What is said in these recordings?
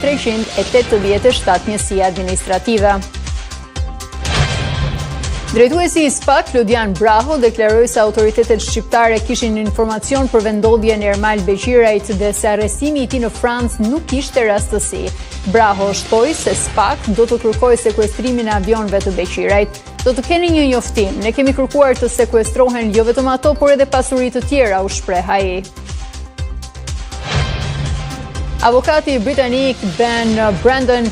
387 njësi administrative. Drejtuesi i SPAK, Lodian Braho, deklaroi se autoritetet shqiptare kishin informacion për vendodhjen e Ermal Beqirajt dhe se arrestimi i tij në Francë nuk kishte rastësi. Braho shtoi se SPAK do të kërkojë sekuestrimin e avionëve të Beqirajt. Do të keni një njoftim. Ne kemi kërkuar të sekuestrohen jo vetëm ato, por edhe pasuri të tjera, u shpreh ai. Avokati britanik Ben Brandon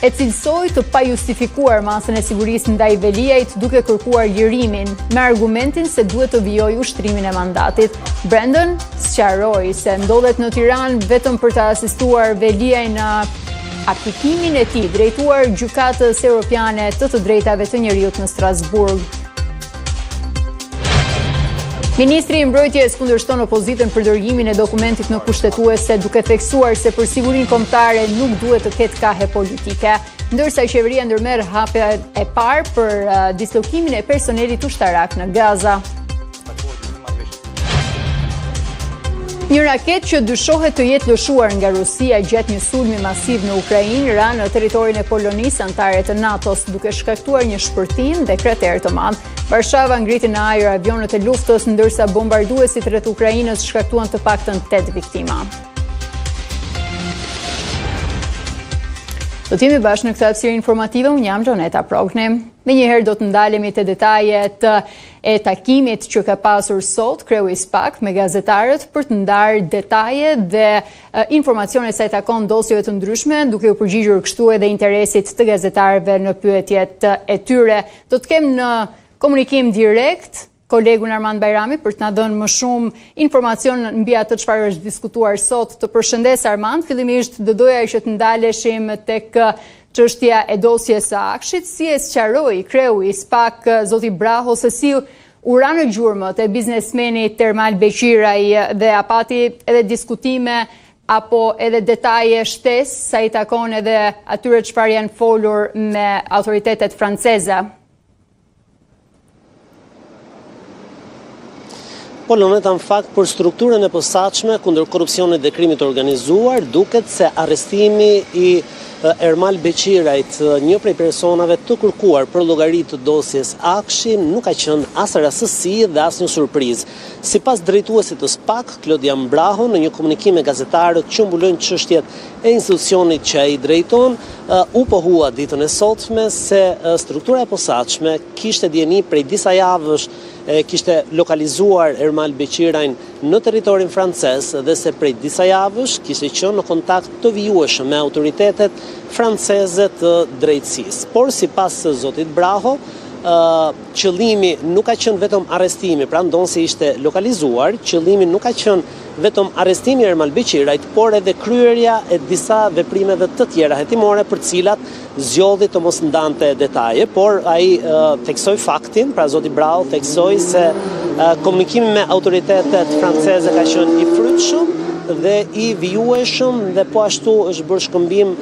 e cilësoi të pajustifikuar masën e sigurisë ndaj Veliajt duke kërkuar lirimin, me argumentin se duhet të vijojë ushtrimin e mandatit. Brandon sqaroi se ndodhet në Tiranë vetëm për të asistuar Veliaj në aplikimin e tij drejtuar Gjykatës Evropiane të drejtave të njerëzit në Strasburg. Ministri i Mbrojtjes kundërshton opozitën për dërgimin e dokumentit në kushtetuese duke theksuar se për sigurinë kombëtare nuk duhet të ketë kahe politike, ndërsa qeveria ndërmerr hapje e parë për dislokimin e personelit ushtarak në Gaza. Një raket që dyshohet të jetë lëshuar nga Rusia gjatë një sulmi masiv në Ukrainë ra në territorin e Polonisë antare të NATO-s, duke shkaktuar një shpërthim dhe krater të madh. Varshava ngriti në ajër avionët e luftës, ndërsa bombarduesit rreth Ukrainës shkaktuan të paktën 8 viktima. Do t'jemi bashkë në këtë hapësirë informative, unë jam Gjoneta Progni. Me njëherë do të ndalemi te detajet e takimit që ka pasur sot kreu i SPAK me gazetarët për të ndarë detaje dhe informacione sa i takon dosjeve të ndryshme, duke u përgjigjur kështu edhe interesit të gazetarëve në pyetjet e tyre. Do të kem në komunikim direkt kolegun Armand Bajrami për të na dhënë më shumë informacion mbi atë çfarë është diskutuar sot. Të përshëndes Armand, fillimisht do doja që të ndaleshim tek çështja e dosjes së Akshit, si e sqaroi kreu i SPAK zoti Braho se si u ra në gjurmët e biznesmenit Ermal Beqiraj dhe a pati edhe diskutime apo edhe detaje shtesë sa i takon edhe atyre çfarë janë folur me autoritetet franceze. Poloneta në fakt për strukturën e posaçme kundër korrupsionit dhe krimit organizuar, duket se arrestimi i Ermal Beqirajt, një prej personave të kërkuar për llogaritë të dosjes Akshi, nuk ka qenë as rastësi dhe as një surprizë. Sipas drejtuesit të SPAK, Lodian Braho, në një komunikim me gazetarët që mbulojnë çështjet e institucionit që ai drejton, u pohua ditën e sotme se struktura e posaçme kishte dieni prej disa javësh kishte lokalizuar Ermal Beqirajn në territorin francez dhe se prej disa javësh kishte qenë në kontakt të vijueshëm me autoritetet franceze të drejtësisë. Por sipas zotit Braho, qëllimi nuk ka qenë vetëm arrestimi, pra ndonë se ishte lokalizuar, qëllimi nuk ka qenë vetëm arrestimi Ermal Beqirajt, por edhe kryerja e disa veprimeve të tjera hetimore për cilat zgjodhi të mos ndante detaje, por ai theksoi faktin, pra zoti Braho theksoi se komunikimi me autoritetet franceze ka qenë i frytshëm dhe i vijueshëm dhe po ashtu është bërë shkëmbim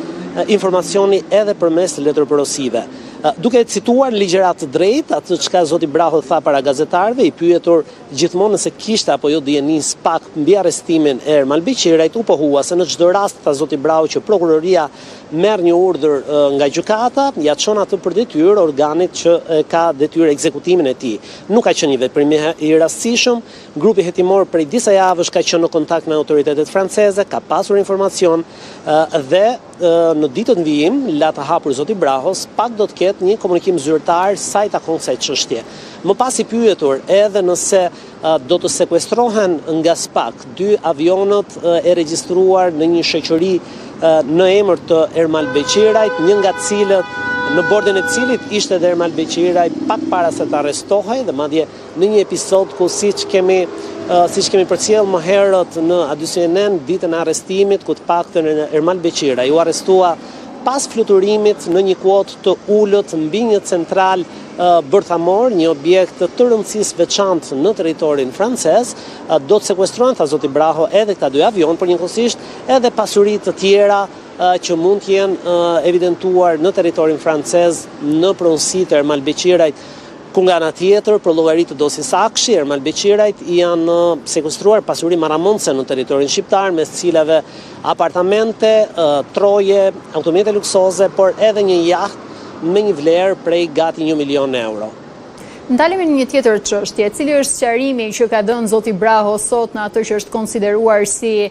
informacioni edhe përmes letërporosive. Duke cituar ligjërat të drejtë, atë çka zoti Braho tha para gazetarëve, i pyetur gjithmonë nëse kishte apo jo dieni SPAK mbi arrestimin e Ermal Beqirajt, u pohua se në çdo rast tha zoti Braho që prokuroria merr një urdhër nga gjykata, ja çon atë për detyrë organit që ka detyrë ekzekutimin e tij. Nuk ka qenë një veprim i rastësishëm, grupi hetimor prej disa javësh ka qenë në kontakt me autoritetet franceze, ka pasur informacion dhe në ditët vijim, la të hapur zoti Braho, SPAK do të ketë një komunikim zyrtar sa i takon kësaj çështje. Më pas i pyetur edhe nëse do të sekuestrohen nga SPAK 2 avionët e regjistruar në një shoqëri në emër të Ermal Beqirajt, një nga cilët në bordin e cilit ishte edhe Ermal Beqiraj pak para se të arrestohej dhe madje në një episod ku siç kemi përcjell më herët në A2CNN ditën e arrestimit ku të paktën Ermal Beqiraj u arrestua pas fluturimit në një kuotë të ulët mbi një central bërthamor, një objekt të rëndësisë veçantë në territorin francez, do të sekuestrohen, tha zoti Braho, edhe këta 2 avion, por njëkohësisht edhe pasuri të tjera që mund të jenë evidentuar në territorin francez në pronësi të Ermal Beqirajt. Ku nga ana tjetër, për llogari të Dosis Akshi, Ermal Beqirajt janë sekuestruar pasuri marramundse në territorin shqiptar, mes cilave apartamente, troje, automjete luksoze, por edhe një jahtë me një vlerë prej gati 1 milion euro. Ndalemi në një tjetër çështje, cili është sqarimi që ka dhënë zoti Braho sot në atë që është konsideruar si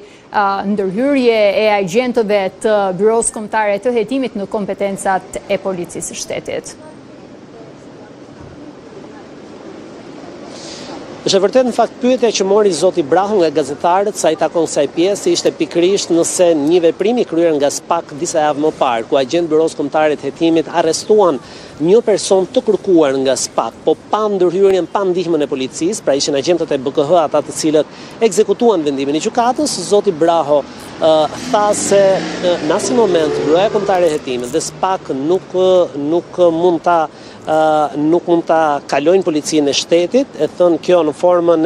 ndërhyrje e agjentëve të Byros Kombëtare të Hetimit në kompetencat e Policisë së Shtetit? Është vërtet në fakt pyetja që mori zoti Braho nga gazetarët sa i takon kësaj pjese ishte pikërisht nëse një veprim i kryer nga SPAK disa javë më parë, ku agent Byros Kombëtare të Hetimit arrestuan një person të kërkuar nga SPAK, po pa ndërhyrjen, pa ndihmën e policisë, pra ishin agjentët e BKH ata të cilët ekzekutuan vendimin e gjykatës. Zoti Braho tha se në asnjë moment Byroja Kombëtare e Hetimit dhe SPAK nuk mund ta kalojnë policinë e shtetit, e thënë kjo në formën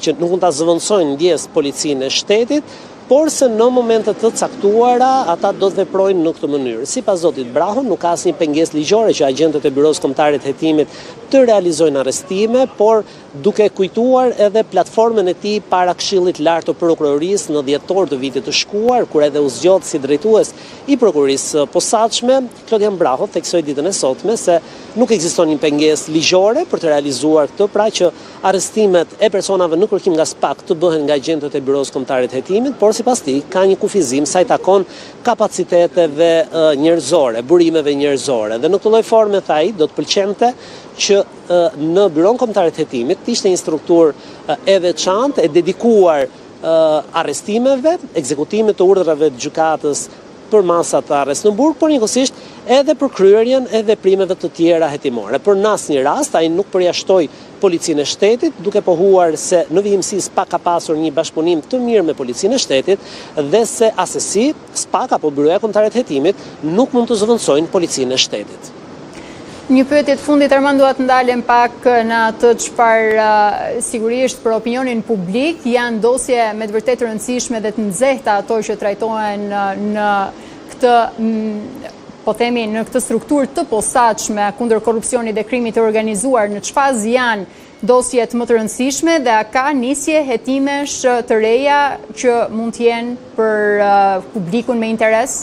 që nuk mund ta zëvendësojnë ndjes policinë e shtetit, por se në momentet të caktuara ata do të veprojnë në këtë mënyrë. Sipas zotit Braho, nuk ka asnjë pengesë ligjore që agjentët e Byros Kombëtare të Hetimit të realizojnë arrestime, por duke kujtuar edhe platformën e tij para Këshillit Lart të Prokurorisë në dhjetor të vitit të shkuar, kur edhe u zgjodh si drejtues i prokurorisë posaçme, Klodian Braho theksoi ditën e sotme se nuk ekziston një pengesë ligjore për të realizuar këtë, pra që arrestimet e personave në kërkim nga SPAK të bëhen nga agjentët e Byros Kombëtare të Hetimit, por sipas tij ka një kufizim sa i takon kapaciteteve njerëzore, burimeve njerëzore. Dhe në këtë lloj forme tha ai, do të pëlqente që në Byron Kombëtare të Hetimit ishte një strukturë e veçantë e dedikuar arrestimeve, ekzekutimit të urdhrave të gjykatës për masat të arrest në burg, por njëkohësisht edhe për kryerjen e veprimeve të tjera hetimore. Për në asnjë rast ai nuk përjashtoi policinë e shtetit, duke pohuar se në vijimësi SPAK ka pasur një bashkëpunim të mirë me policinë e shtetit dhe se asesi SPAK apo Byroja Kombëtare të Hetimit nuk mund të zëvendësojnë policinë e shtetit. Një pyetje të fundit, Armand, dua të ndalem pak në atë çfarë sigurisht për opinionin publik janë dosje me të vërtetë rëndësishme dhe të nxehta ato që trajtohen në këtë po themi në këtë strukturë të posaçme kundër korrupsionit dhe krimit të organizuar. Në çfarë janë dosjet më të rëndësishme dhe a ka nisje hetimesh të reja që mund të jenë për publikun me interes?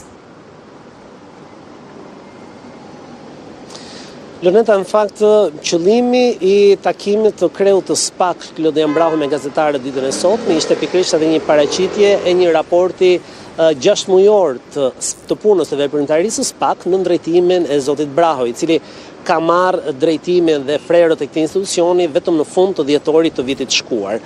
Loneta, në fakt, qëllimi i takimit të kreut të SPAK Klodian Braho me gazetarët ditën e sotme ishte pikërisht edhe një paraqitje e një raporti 6 mujor të punës të veprimtarisë së SPAK në drejtimin e zotit Braho, i cili ka marrë drejtimin dhe frerët e këtij institucioni vetëm në fund të dhjetorit të vitit shkuar.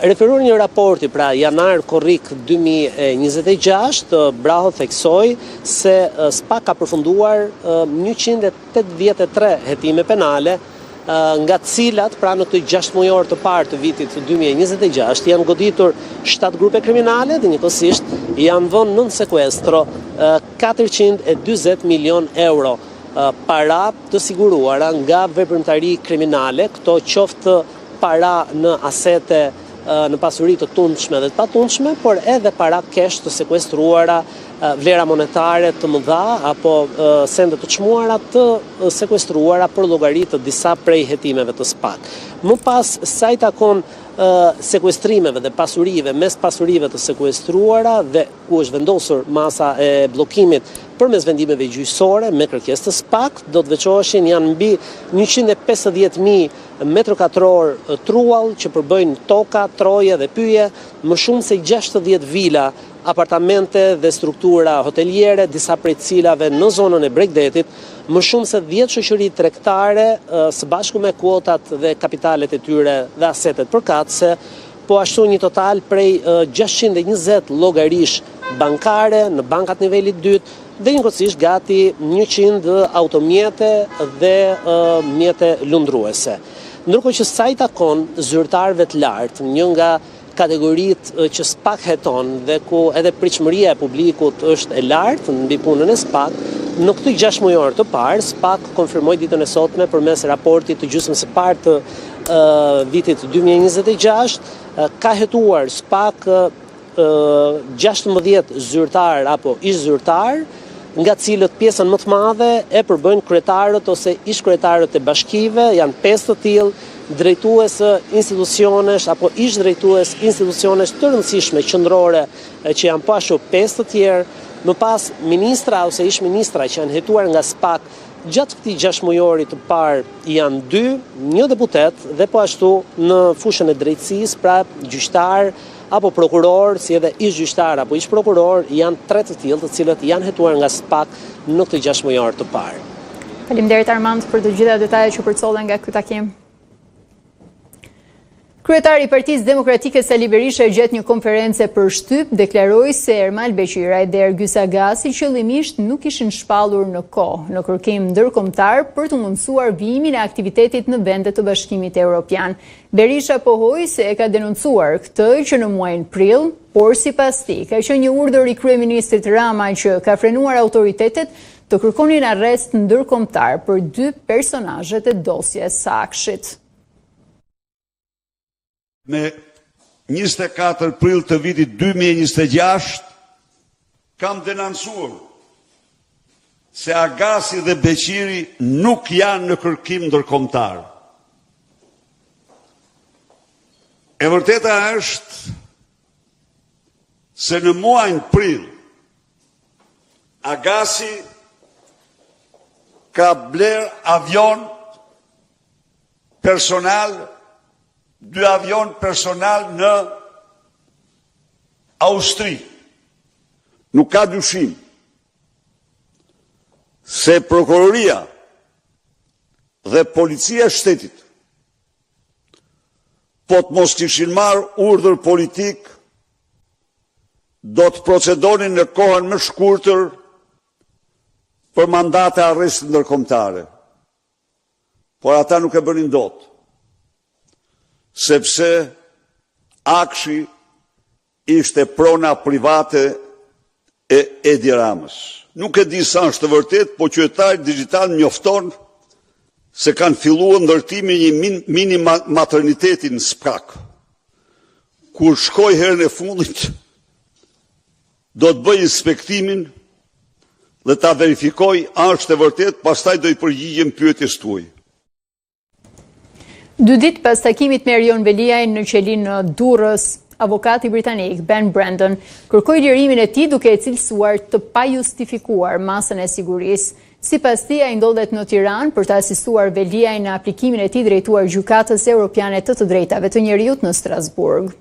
Referuar një raporti, pra janar korrik 2026, Braho theksoi se SPAK ka përfunduar 183 hetime penale, nga cilat pra në këtë 6 mujor të parë të vitit 2026 janë goditur 7 grupe kriminale dhe njëkohësisht janë vënë nën sekuestro 420 milion euro para të siguruara nga veprimtari kriminale, këto qoftë para në asete në pasuri të tundshme dhe të patundshme, por edhe para kesh të sekuestruara, vlera monetare të mëdha apo sende të çmuara të sekuestruara për llogari të disa prej hetimeve të SPAK. Më pas sa i takon sekuestrimeve dhe pasurive, mes pasurive të sekuestruara dhe ku është vendosur masa e bllokimit përmes vendimeve gjyqësore me kërkesë të SPAK, do të veçoheshin janë mbi 150.000 metër katror truall që përbëjnë toka, troje dhe pyje, më shumë se 60 vila, apartamente dhe struktura hoteliere, disa prej cilave në zonën e Bregdetit, më shumë se 10 shoqëri tregtare së bashku me kuotat dhe kapitalet e tyre dhe asetet përkatëse, po ashtu një total prej 620 llogarish bankare në bankat nivelit 2 dhe njëkohësisht gati 100 automjete dhe mjete lundruese. Ndërkohë që sa i takon zyrtarëve të lartë, një nga kategoritë që SPAK heton dhe ku edhe pritshmëria e publikut është e lartë mbi punën e SPAK, në këtë 6 mujor të parë, SPAK konfirmoi ditën e sotme përmes raportit të gjysmës së parë të vitit 2026, ka hetuar SPAK 16 zyrtar apo ish zyrtar nga cilët pjesën më të madhe e përbëjnë kryetarët ose ish-kryetarët e bashkive, janë 5 të tillë, drejtues institucionesh apo ish drejtues institucionesh të rëndësishme qendrore që janë po ashtu 5 të tjerë, më pas ministra ose ish ministra që janë hetuar nga SPAK. Gjatë këtij 6 mujori të parë janë 2, një deputet dhe po ashtu në fushën e drejtësisë, pra gjyqtar apo prokuror, si edhe ish gjyqtar apo ish prokuror, janë 3 të tillë, të cilët janë hetuar nga SPAK në këtë 6 mujor të parë. Faleminderit Armand për të gjitha detajet që përcollen nga ky takim. Kryetari i Partisë Demokratike Sali Berisha gjatë një konferencë për shtyp deklaroi se Ermal Beqiraj dhe Ergjys Agasi qëllimisht nuk ishin shpallur në kohë në kërkim ndërkombëtar për të mundësuar vijimin e aktivitetit në vende të Bashkimit Evropian. Berisha pohoi se e ka denoncuar këtë që në muajin prill, por sipas tij ka qenë një urdhër i kryeministrit Rama që ka frenuar autoritetet të kërkonin arrest ndërkombëtar për 2 personazhet e dosjes së Akshit. Me 24 prill të vitit 2026, kam denoncuar se Agasi dhe Beqiri nuk janë në kërkim ndërkombëtar. E vërteta është se në muajin prill Agasi ka bler avion personal, 2 avion personal në Austri. Nuk ka dyshim se prokuroria dhe policia e shtetit po të mos kishin marrë urdhër politik, do të procedonin në kohën më shkurtër për mandate arresti ndërkombëtare. Por ata nuk e bënin dot, sepse Akshi ishte prona private e Edi Ramës. Nuk e di sa është të vërtet, po qytetari Digital njofton se kanë filluar ndërtimin e një mini materniteti në SPAK. Kur shkoj herën e fundit, do të bëj inspektimin dhe ta verifikoj a është e vërtet, pastaj do i përgjigjem pyetjes tuaj. 2 ditë pas takimit me Erion Veliaj në qelin në Durrës, avokati britanik Ben Brandon kërkoi lirimin e tij duke e cilësuar të pajustifikuar masën e sigurisë. Sipas tij, ai ndodhet në Tiranë për të asistuar Veliaj në aplikimin e tij drejtuar Gjykatës Evropiane të Drejtave të Njerëzit në Strasburg.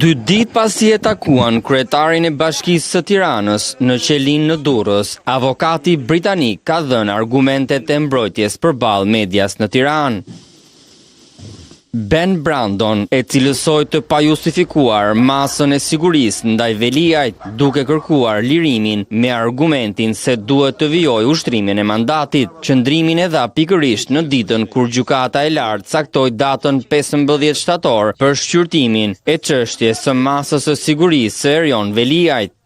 2 ditë pasi e takuan kryetarin e Bashkisë së Tiranës në qelin në Durrës, avokati britanik ka dhënë argumentet e mbrojtjes përballë medias në Tiranë. Ben Brandon e cilësoi të pajustifikuar masën e sigurisë ndaj Veliajt duke kërkuar lirimin me argumentin se duhet të vijojë ushtrimin e mandatit. Qëndrimin e dha pikërisht në ditën kur Gjykata e Lartë caktoi datën 15 shtator për shqyrtimin e çështjes së masës së sigurisë së Erion Veliajt.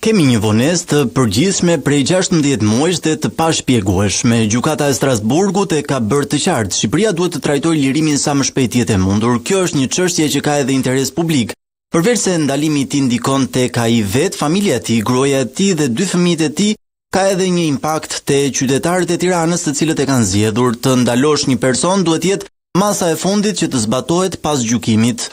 Kemi një vonesë të përgjithshme prej 16 muajsh dhe të pashpjegueshme. Gjykata e Strasburgut e ka bërë të qartë, Shqipëria duhet të trajtojë lirimin sa më shpejt jetë e mundur. Kjo është një çështje që ka edhe interes publik. Përveç se ndalimi i tij ndikon tek ai vet, familja e tij, gruaja e tij dhe 2 fëmijët e tij, ka edhe një impakt te qytetarët e Tiranës, të cilët e kanë zgjedhur. Të ndalosh një person duhet jetë masa e fundit që të zbatohet pas gjykimit.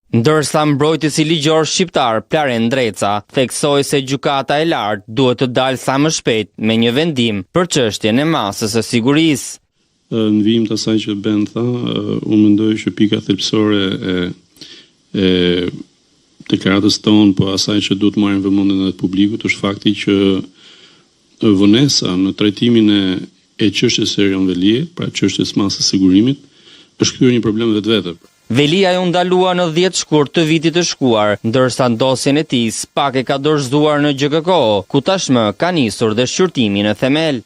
Ndërsa mbrojtësi ligjor shqiptar Plaren Dreca theksoi se Gjykata e Lartë duhet të dalë sa më shpejt me një vendim për çështjen e masës së sigurisë. Në vijim të asaj që Ben tha, unë mendoj që pika thelbësore e deklaratës tonë, po asaj që duhet marrin vëmendjen e publikut është fakti që vonesa në trajtimin e çështjes së Erion Veliaj, pra çështjes masës së sigurimit, është kryer një problem vetvete. Veliaj u ndalua në 10 shkurt të vitit të shkuar, ndërsa dosjen e tij SPAK e ka dorëzuar në GKK, ku tashmë ka nisur dhe shqyrtimi në themel.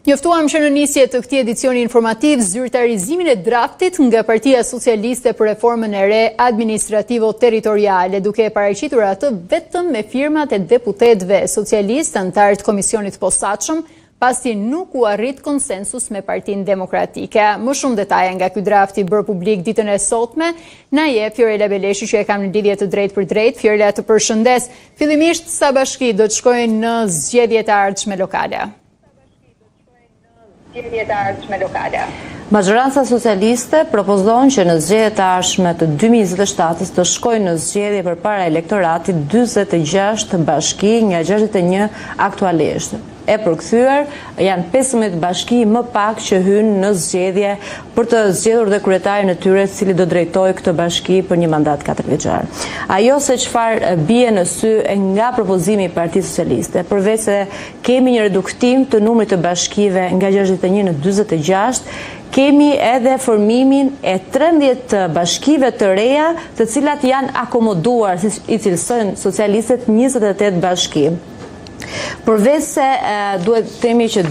Njoftuam që në nisje të këtij edicioni informativ zyrtarizimin e draftit nga Partia Socialiste për reformën e re administrativo-territoriale, duke e paraqitur atë vetëm me firmat e deputetëve socialistë antar të komisionit posaçëm pasi nuk u arrit konsensus me Partinë Demokratike. Më shumë detaje nga ky drafti bërë publik ditën e sotme na jep Fiorella Beleshi, që e kam në lidhje të drejtë për drejtë. Fiorella, të përshëndes. Fillimisht, sa bashki do të shkojnë në zgjedhjet e ardhshme lokale? Majoranca socialiste propozon që në zgjedhjet e ardhshme të 2027 të shkojnë në zgjedhje përpara elektoratit 46 bashki nga 61 aktualisht. E përkthyer janë 15 bashki më pak që hynë në zgjedhje për të zgjedhur dhe kryetarin e tyre, i cili do drejtojë këtë bashki për një mandat 4 vjeçar. Ajo se çfarë bie në sy nga propozimi i Partisë Socialiste, përveç se kemi një reduktim të numrit të bashkive nga 61 në 46, kemi edhe formimin e 13 bashkive të reja, të cilat janë akomoduar, si i cilësojnë socialistët, 28 bashki. Përveç se duhet themi që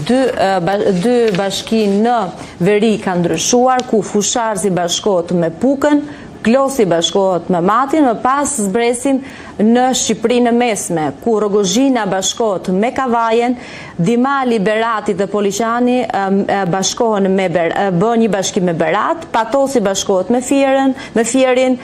dy bashki në veri kanë ndryshuar, ku Fusharzi bashkohet me Pukën, Klosi bashkohet me Matin, më pas zbresim në Shqipërinë e Mesme, ku Rogozhina bashkohet me Kavajen, Dimali, Berati dhe Poliqani bashkohen bën një bashkim me Berat, Patosi bashkohet me Fierin,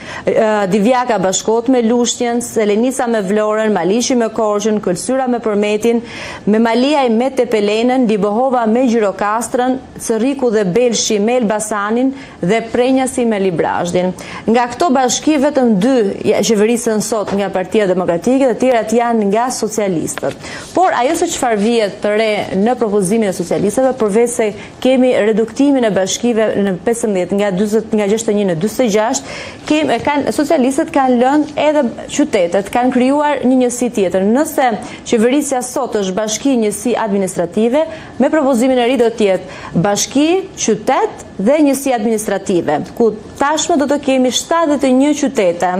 Divjaka bashkohet me Lushnjën, Selenisa me Vlorën, Malishi me Korçën, Këlsyra me Përmetin, me Maliaj me Tepelenën, Libohova me Gjirokastrën, Cërriku dhe Belshi me Elbasanin dhe Prenjasi me Librazhdin. Nga këto bashki vetëm 2 qeverisën sot nga Partia Demokratike, të tjerat janë nga socialistët. Por ajo se çfarë vihet të re në propozimin e socialistëve, përveç se kemi reduktimin e bashkive në 15 nga 61 në 46, socialistët kanë lënë edhe qytetet, kanë krijuar një njësi tjetër. Nëse qeverisja sot është bashki njësi administrative, me propozimin e ri do të jetë bashki, qytet dhe njësi administrative, ku tashmë do të kemi 71 qytete,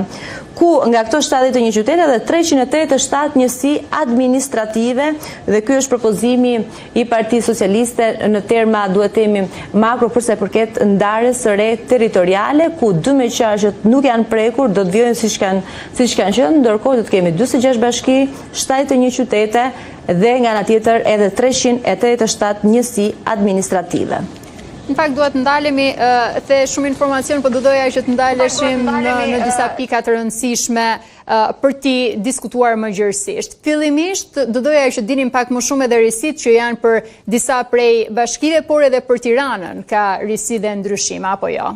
ku nga këto 71 qytete dhe 387 njësi administrative, dhe ky është propozimi i Partisë Socialiste në terma, duhet themi, makro, përsa i përket ndarjes së re territoriale, ku 2 meqarqet nuk janë prekur, do të vijnë siç kanë qenë, ndërkohë do të kemi 46 bashki, 71 qytete dhe nga ana tjetër edhe 387 njësi administrative. Në fakt duhet ndalemi, the shumë informacion, po do doja që të ndaleshim në disa pika të rëndësishme për ti diskutuar më gjërësisht. Fillimisht, do doja që dinim pak më shumë edhe risit që janë për disa prej bashkive, por edhe për Tiranën ka risi dhe ndryshime, apo jo?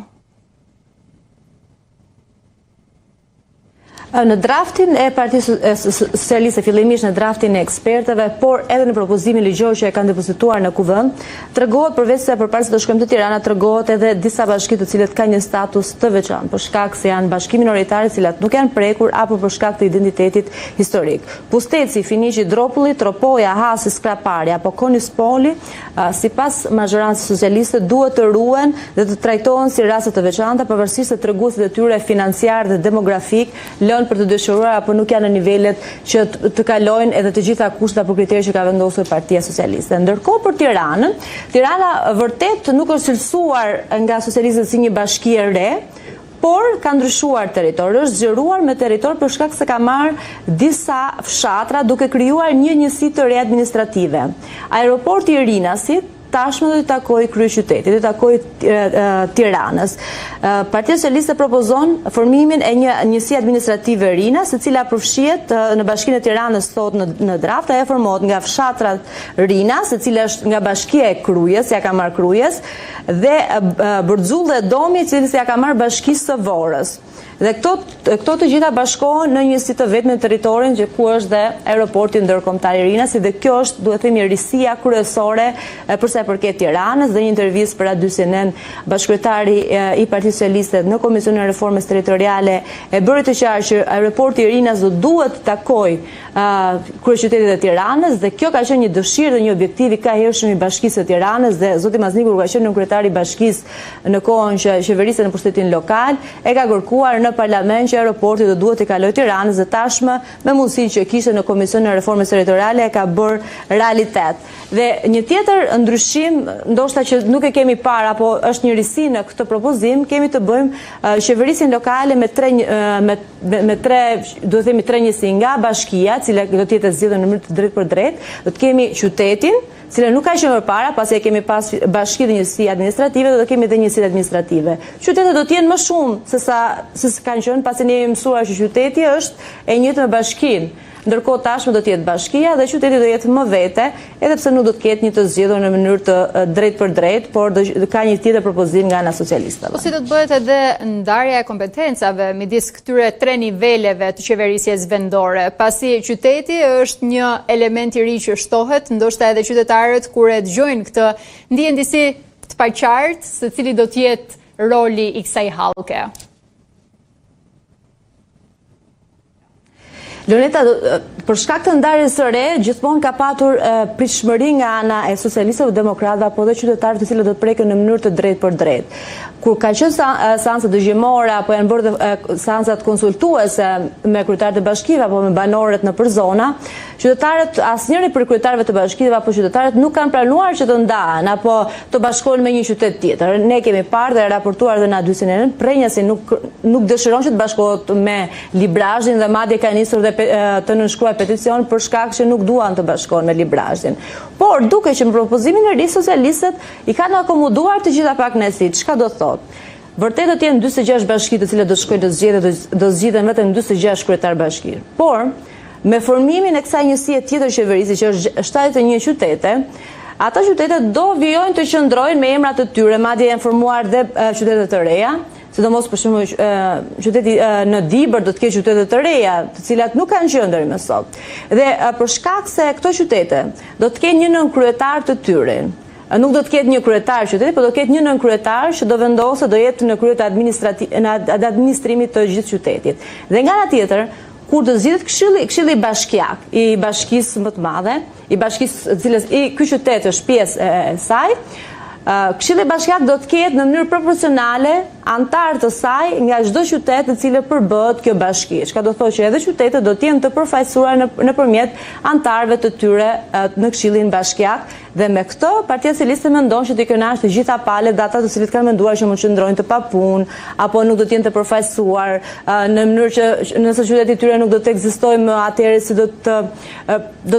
Në draftin e Partisë Socialiste, fillimisht në draftin e ekspertëve, por edhe në propozimin ligjor që e kanë depozituar në kuvend, tregohet përveç se përpara se të shkojmë te Tirana, tregohet edhe disa bashki të cilët kanë një status të veçantë, për shkak se janë bashki minoritare të cilat nuk janë prekur apo për shkak të identitetit historik. Pusteci, Finiqi, Dropulli, Tropoja, Hasi, Skrapari apo Konispoli, sipas majorancës socialiste, duhet të ruhen dhe të trajtohen si raste të veçanta, pavarësisht se treguesit e tyre financiar dhe demografik për të dëshiruar apo nuk janë në nivelet që të kalojnë edhe të gjitha kushtet apo kriteret që ka vendosur Partia Socialiste. Ndërkohë për Tiranën, Tirana vërtet nuk është cilësuar nga socialistët si një bashki e re, por ka ndryshuar territor, është zgjeruar me territor për shkak se ka marrë disa fshatra duke krijuar një njësi të re administrative. Aeroporti i Rinasit tashmë do të takojë kryeqytetit, do të takojë Tiranës. Partia Socialiste propozon formimin e një njësi administrative Rinas, e cila përfshihet në Bashkinë e Tiranës sot në draft, ajo formohet nga fshatrat Rinas, e cila është nga Bashkia e Krujës, ja ka marrë Krujës, dhe Bërxull dhe Domi, i cili ja ka marrë Bashkisë së Vorrës. Dhe këto të gjitha bashkohen në njësi të vetme në territorin që ku është dhe aeroporti ndërkombëtar i Rinasi, dhe kjo është, duhet themi, risia kryesore përsa i përket Tiranës. Dhe një intervistë për Radio CNN, bashkëkryetari i Partisë Socialiste në Komisionin e Reformës Territoriale e bëri të qartë që aeroporti i Rinas do duhet të takojë kryeqytetit e Tiranës, dhe kjo ka qenë një dëshirë dhe një objektiv i kahershëm i Bashkisë së Tiranës, dhe zoti Mazniku ka qenë kryetari i bashkisë në kohën që qeverisën në pushtetin lokal, e ka kërkuar në parlament që aeroporti do duhet të kalojë Tiranës, dhe tashmë me mundësinë që kishte në Komisionin e Reformës Territoriale e ka bërë realitet. Dhe një tjetër ndryshim, ndoshta që nuk e kemi parë apo është një risi në këtë propozim, kemi të bëjmë qeverisin lokale me tre njësi nga bashkia, cila do të jetë zgjidhur në mënyrë të drejtë për drejtë. Do të kemi qytetin, cila nuk ka qenë përpara, pasi e kemi pas bashki dhe njësi administrative, do kemi dhe njësit administrative. Qytetet do t'jenë më shumë se sa kanë qenë, pasi ne jemi mësuar që qyteti është e njëjtë me bashkinë. Ndërkohë tashmë do të jetë bashkia dhe qyteti do jetë më vete, edhe pse nuk do të ketë një të zgjedhur në mënyrë të drejt për drejt, por ka një tjetër propozim nga ana socialistëve. Po si do të bëhet edhe ndarja e kompetencave midis këtyre 3 niveleve të qeverisjes vendore, pasi qyteti është një element i ri që shtohet, ndoshta edhe qytetarët kur e dëgjojnë këtë ndihen disi të paqartë se cili do të jetë roli i kësaj hallke. Loneta, për shkak të ndarjes së re, gjithmonë ka patur pritshmëri nga ana e socialistëve, demokratëve apo dhe qytetarëve të cilët do të preken në mënyrë të drejtë për drejtë. Kur ka qenë seanca dëgjimore apo janë bërë seancat konsultuese me kryetarët e bashkive apo me banorët në përzona, qytetarët, asnjëri për kryetarëve të bashkive apo qytetarët nuk kanë planuar që të ndahen apo të bashkohen me një qytet tjetër. Ne kemi parë dhe raportuar dhe na dysin prenjasi nuk dëshiron që të bashkohet me Librazhin dhe madje ka nisur dhe të nënshkruaj peticion për shkak që nuk duan të bashkohen me Librazhin. Por duke që në propozimin e ri socialistët i kanë akomoduar të gjitha pakënaqësitë. Çka do thotë? Vërtet do të jenë 46 bashki të cilët do shkojnë të zgjedhen, do zgjidhen vetëm 46 kryetar bashkie. Por me formimin e kësaj njësie tjetër qeverisë që është 71 qytete, ata qytetet do vijojnë të qëndrojnë me emrat të tyre, madje janë formuar dhe qytete të reja, sidomos për shembull qyteti në Dibër do të ketë qytete të reja, të cilat nuk kanë qenë deri më sot. Dhe për shkak se këto qytete do të kenë një nënkryetar të tyre. Nuk do të ketë një kryetar qyteti, por do të ketë një nënkryetar që do vendosë, do jetë në krye të administrimit të gjithë qytetit. Dhe nga ana tjetër, kur të zgjidhet këshilli bashkiak i bashkisë më të madhe, i bashkisë cilës ky qytet është pjesë e saj, këshilli bashkiak do të ketë në mënyrë proporcionale antar të saj nga çdo qytet në cilë përbëhet kjo bashki. Çka do thotë që edhe qytetet do të jenë të përfaqësuara nëpërmjet antarëve të tyre në këshillin bashkiak. Dhe me këtë, Partia Socialiste mendon që të kënaqë të gjitha palët dhe ata të cilët kanë menduar që mund të qëndrojnë të papunë apo nuk do të jenë të përfaqësuar në mënyrë që nëse qyteti i tyre nuk do të ekzistojë më, atëherë si do të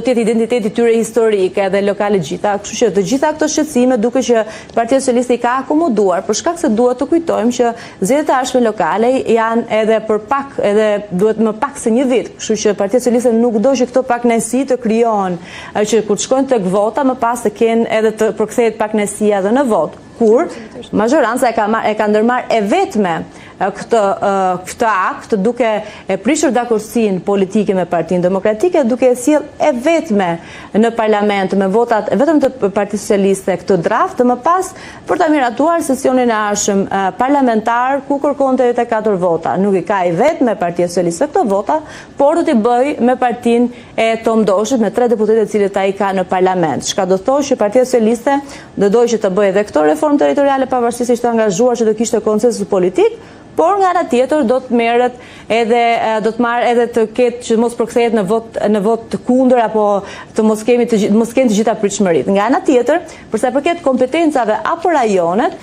jetë identiteti i tyre historike dhe lokale gjitha. Kështu që të gjitha këto shqetësime duke që Partia Socialiste i ka akomoduar, për shkak se duhet të kujtojmë që zgjedhjet e ardhshme lokale janë edhe duhet më pak se një vit. Kështu që Partia Socialiste nuk do që këto pakënaqësi të krijohen që kur të shkojnë tek vota më pas të kenë edhe të përkthehet pakënaqësia edhe në vot, kur majoranca e ka ndërmarrë e vetme këtë akt duke e prishur dakordsinë politike me Partinë Demokratike, duke e sjell e vetme në parlament me votat vetëm të Partisë Socialiste këtë draft, më pas për ta miratuar sesionin e ardhshëm parlamentar ku kërkonte 4 vota. Nuk i ka i vetme Partia Socialiste këto vota, por do t'i bëj me partinë e Tom Doshit me 3 deputetë të cilët ai ka në parlament. Çka do thotë që Partia Socialiste do dojë që të bëjë edhe këto reformë territoriale pavarësisht se ishte angazhuar që do kishte konsensus politik, por nga ana tjetër do të merret edhe do të marrë edhe të ketë që mos përkthehet në vot të kundër apo të mos kenë të gjitha pritshmëritë. Nga ana tjetër, për sa i përket kompetencave apo rajonet,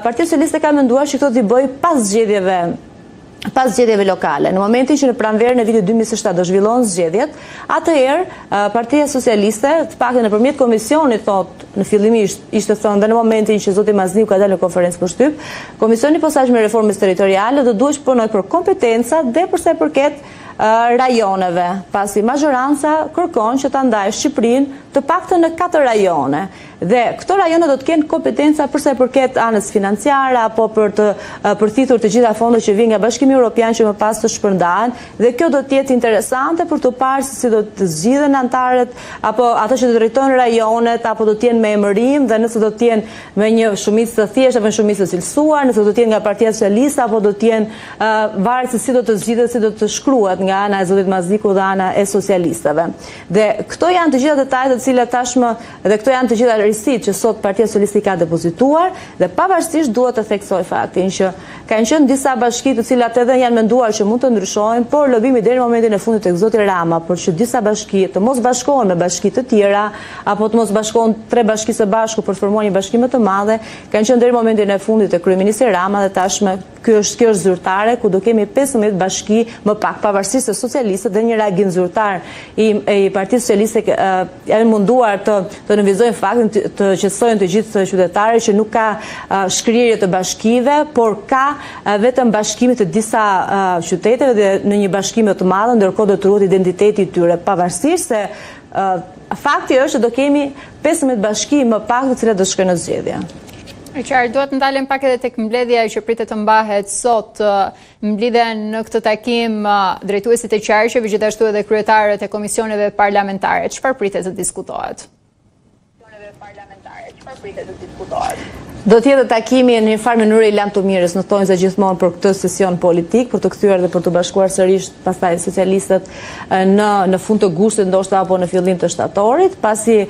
Partia Socialiste ka menduar që këto t'i bëj pas zgjedhjeve lokale. Në momentin që në pranverën e vitit 2007 do zhvillohen zgjedhjet, atëherë Partia Socialiste, të paktën nëpërmjet komisionit, në fillimisht ishte thënë dhe në momentin që zoti Mazniu ka dalë në konferencë për shtyp, Komisioni i Posaçëm i Reformës Territoriale do duhet të punojë për kompetenca dhe për sa i përket rajoneve, pasi majoranca kërkon që ta ndajë Shqipërinë të paktën në 4 rajone. Dhe këto rajone do të kenë kompetenca për sa i përket anës financiare apo për të përthithur të gjitha fondet që vijnë nga Bashkimi Evropian që më pas të shpërndahen, dhe kjo do të jetë interesante për të parë se si do të zgjidhen antarët apo ata që do të drejtojnë rajonet, apo do të jenë me emërim dhe nëse do të jenë me një shumicë të thjeshtë apo një shumicë të cilësuar, nëse do të jenë nga Partia Socialiste apo do të jenë varet se si do të zgjidhet, si do të shkruhet nga ana e zotit Mazniku dhe ana e socialistëve. Dhe këto janë të gjitha detajet të cilat tashmë dhe këto janë të gjitha risitë që sot Partia Socialiste ka depozituar, dhe pavarësisht duhet të theksoj faktin që kanë qenë disa bashki të cilat edhe janë menduar që mund të ndryshojnë, por lobimi deri në momentin e fundit tek zoti Rama për që disa bashki të mos bashkohen me bashki të tjera apo të mos bashkohen 3 bashki së bashku për të formuar një bashki më të madhe, kanë qenë deri në momentin e fundit tek kryeministri Rama dhe tashmë Kjo është zyrtare, ku do kemi 15 bashki më pak, pavarësisht se socialistët dhe një reagim zyrtar i Partisë Socialiste janë munduar të nënvizojnë faktin, të qetësojnë të gjithë qytetarët që nuk ka shkrirje të bashkive, por ka vetëm bashkime të disa qyteteve dhe në një bashkime të madhe, ndërkohë do të ruhet identiteti i tyre, pavarësisht se fakti është që do kemi 15 bashki më pak të cilat do shkojnë në zgjedhje. Qarë, duhet ndalem pak edhe tek mbledhja që pritet të mbahet sot. Mblidhen në këtë takim drejtuesit e qarqeve, gjithashtu edhe kryetarët e komisioneve parlamentare. Çfarë pritet të diskutohet? Do tjetë takimi në një farë mënyrë i lam të mirës, në tojnë se gjithmonë për këtë sesion politik, për të kthyer dhe për të bashkuar sërish pastaj socialistët në fund të gushtit ndoshta apo në fillim të shtatorit, pasi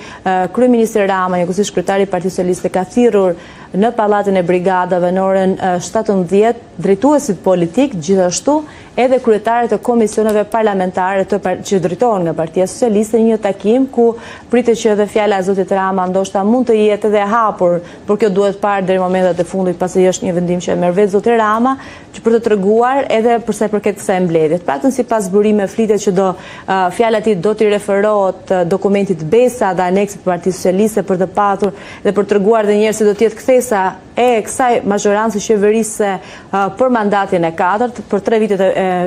kryeministri Rama, njëkohësisht kryetari i Partisë Socialiste, ka thirrur në pallatin e brigadave në orën 17 drejtuesit politik, gjithashtu edhe kryetarët e komisioneve parlamentare që drejtohen nga Partia Socialiste, një takim ku pritet që edhe fjala e zotit Rama ndoshta mund të jetë edhe hapur, por kjo duhet parë deri momentet e fundit, pasi është një vendim që e merr vetë zoti Rama, që për të treguar edhe për sa i përket kësaj mbledhje. Paktën sipas burimeve flitet që fjala e tij do t'i referohet dokumentit Besa dhe aneksit të Partisë Socialiste për të patur dhe për treguar edhe një herë se do të jetë kthesa e kësaj majorancë qeverisë për mandatin e 4, për 3 vitet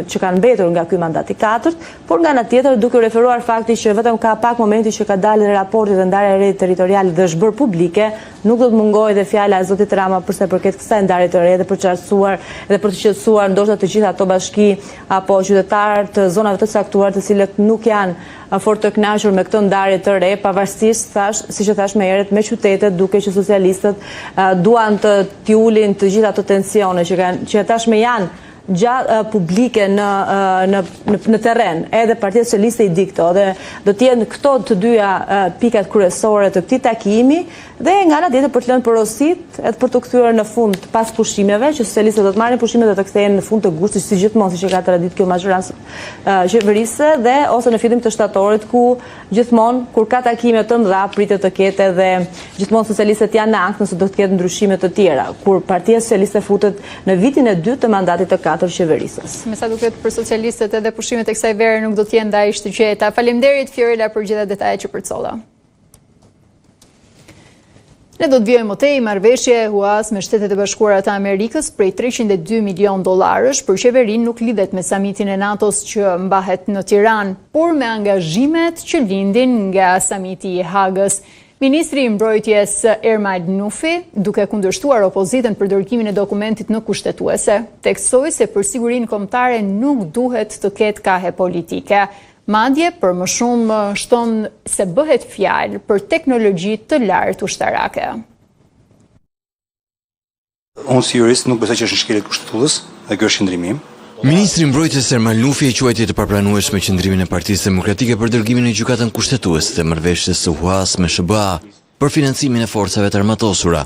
që kanë mbetur nga ky mandat i 4, por nga ana tjetër duke referuar fakti që vetëm ka pak momenti që ka dalë raporti dhe ndarja e re territoriale dhe është bërë publike, nuk do të mungojë dhe fjala e zotit Rama përsa përket kësaj ndarje të re dhe për qartësuar dhe për të qetësuar ndoshta të gjitha ato bashki apo qytetarë të zonave të caktuara të cilët nuk janë fort të kënaqur me këtë ndarje të re, pavarësisht siç e thash më herët, me qytetet, duke që socialistët duan të ulin të gjitha ato tensione që tashmë janë gjatë publike në terren, edhe Partia Socialiste i di këto, dhe do t'jenë këto të dyja pikat kryesore të këtij takimi, dhe nga ana tjetër për të lënë porosit edhe për të kthyer në fund pas pushimeve, që socialistët do të marrin pushimet dhe të kthehen në fund të gushtit, si gjithmonë siç e ka tradit kjo majorancë qeverisë, dhe ose në fillim të shtatorit, ku gjithmonë kur ka takime të mëdha pritet të ketë edhe gjithmonë socialistët janë në ankth nëse do të ketë ndryshime të tjera, kur Partia Socialiste futet në vitin e 2 të mandatit të 4 qeverisës. Me sa duket për socialistët edhe pushimet e kësaj vere nuk do të jenë ndaj të qeta. Faleminderit Fiorella për gjitha detajet që përcolla. Ne do të vjojmë më tej marrëveshje huas me Shtetet e Bashkuara të Amerikës prej $302 milion për qeverinë nuk lidhet me samitin e NATO-s që mbahet në Tiranë, por me angazhimet që lindin nga samiti i Hagës. Ministri i Mbrojtjes Ermal Nufi, duke kundërshtuar opozitën për dërgimin e dokumentit në kushtetuese, theksoi se për sigurinë kombëtare nuk duhet të ketë kahe politike. Madje për më shumë shton se bëhet fjalë për teknologji të lartë ushtarake. Unë si jurist nuk besoj që është në shkeljet kushtetues, dhe kjo është qëndrimi im. Ministri i Mbrojtjes Ermal Nufi e quajti të papranueshme qëndrimin e Partisë Demokratike për dërgimin në gjykatën kushtetuese të marrëveshjes së HUAS me SBA për financimin e forcave të armatosura.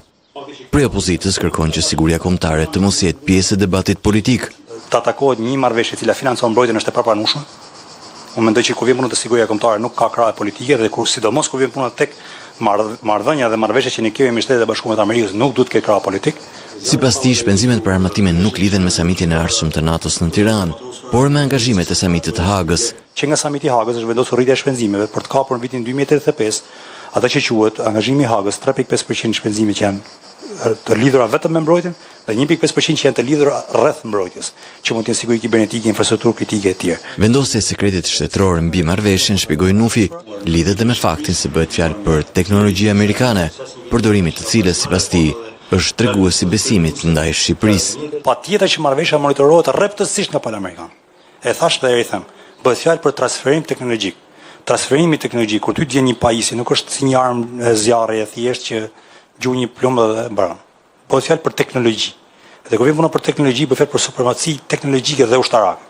Prej opozitës kërkon që siguria kombëtare të mos jetë pjesë e debatit politik. Ta takohet një marrëveshje e cila financon mbrojtjen është e papranueshme. Unë mendoj që kur vjen puna te siguria kombëtare nuk ka krahë politike dhe kur sidomos kur vjen puna tek marrëdhënia dhe marrëveshjet që ne kemi me Shtetet e Bashkuara të Amerikës nuk duhet të ketë krahë politik. Sipas tij, shpenzimet për armatime nuk lidhen me samitin e ardhshëm të NATO-s në Tiranë, por me angazhimet e samitit të Hagës. Që nga samiti i Hagës është vendosur rritja e shpenzimeve për të kapur në vitin 2035, atë që quhet angazhimi i Hagës 3.5% shpenzime që janë të lidhura vetëm me mbrojtjen dhe 1.5% që janë të lidhura rreth mbrojtjes, që mund të jenë siguri kibernetike, infrastrukturë kritike etj. Vendosja e sekretit shtetëror mbi marrëveshjen, shpjegoi Nufi, lidhet me faktin se bëhet fjalë për teknologji amerikane, përdorimi të cilës sipas tij është treguesi besimit ndaj Shqipërisë. Patjetër që marrëveshja monitorohet rreptësisht nga palë amerikan. E thash dhe i them, bëhet fjalë për transferim teknologjik. Transferimi teknologjik kur ty të vjen një pajisje nuk është si një armë zjarri e thjesht që gjuh një plumb dhe mbron. Bëhet fjalë për teknologji. Dhe kur vjen puna për teknologji, bëhet fjalë për supremaci teknologjike dhe ushtarake.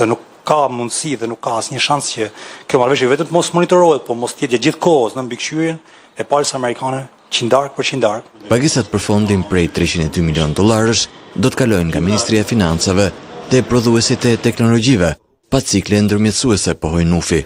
Dhe nuk ka mundësi dhe nuk ka asnjë shans që kjo marrëveshje vetëm të mos monitorohet, por mos të jetë gjithë kohës në mbikëqyrjen e palës amerikane qindark për qindark. Pagesat për fondin prej $302 milion do të kalojnë nga Ministria e Financave te prodhuesit e teknologjive, pa cikle ndërmjetësuese, pohoi Nufi.